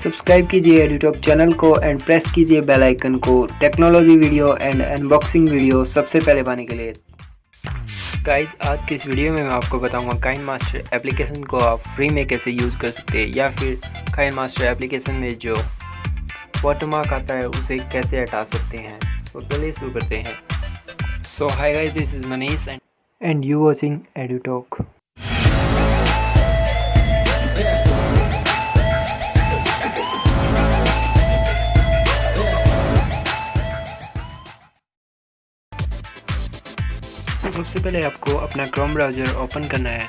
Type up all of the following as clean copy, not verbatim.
Subscribe कीजिए एडिटॉक channel को and press कीजिए बेल आइकन को technology video and unboxing video सबसे पहले पाने के लिए। गाइस, आज की इस वीडियो में मैं आपको बताऊंगा काइनमास्टर एप्लीकेशन को आप फ्री में कैसे यूज़ कर सकते हैं या फिर काइनमास्टर एप्लीकेशन में जो वाटरमार्क आता है उसे कैसे हटा सकते हैं। तो चलिए शुरू करते हैं। So hi guys, this is Manish and you watching Editalk. सबसे पहले आपको अपना क्रोम ब्राउज़र ओपन करना है।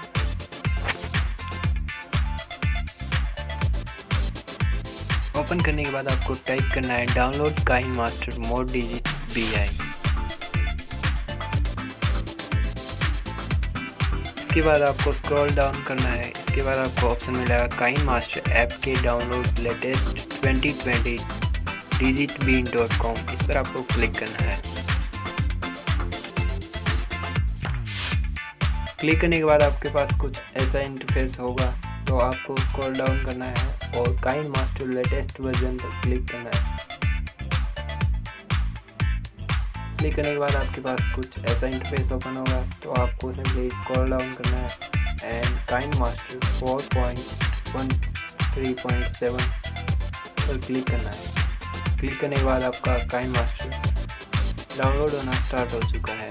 ओपन करने के बाद आपको टाइप करना है download KineMaster mode digit BI। इसके बाद आपको स्क्रॉल डाउन करना है। इसके बाद आपको ऑप्शन मिलेगा काइनमास्टर ऐप के डाउनलोड लेटेस्ट 2020 digitbean.com। इस पर आपको क्लिक करना है। क्लिक करने के बाद आपके पास कुछ ऐसा इंटरफेस होगा, तो आपको स्क्रॉल डाउन करना है और काइनमास्टर लेटेस्ट वर्जन पर क्लिक करना है। क्लिक करने के बाद आपके पास कुछ ऐसा इंटरफेस ओपन होगा, तो आपको सिंपली स्क्रॉल डाउन करना है एंड काइनमास्टर 4.13.7 पर क्लिक करना है। क्लिक करने के बाद आपका काइनमास्टर डाउनलोड होना स्टार्ट हो चुका है।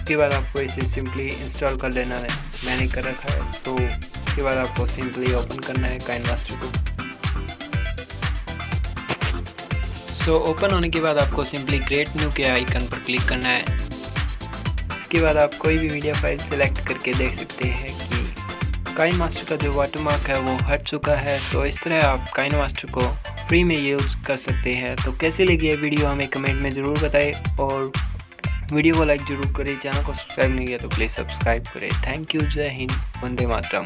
उसके बाद आपको इसे सिंपली इंस्टॉल कर लेना है। मैंने कर रखा है। तो उसके बाद आपको सिंपली ओपन करना है काइनमास्टर को। सो ओपन होने के बाद आपको सिंपली क्रिएट न्यू के आइकन पर क्लिक करना है। इसके बाद आप कोई भी मीडिया फाइल सेलेक्ट करके देख सकते हैं कि काइनमास्टर का जो वाटरमार्क है वो हट चुका है। तो इस तरह आप काइनमास्टर को फ्री में यूज़ कर सकते हैं। तो कैसी लगी ये वीडियो हमें कमेंट में ज़रूर बताएं और वीडियो को लाइक जरूर करें। चैनल को सब्सक्राइब नहीं किया तो प्लीज़ सब्सक्राइब करें। Thank you. जय हिंद, वंदे मातरम।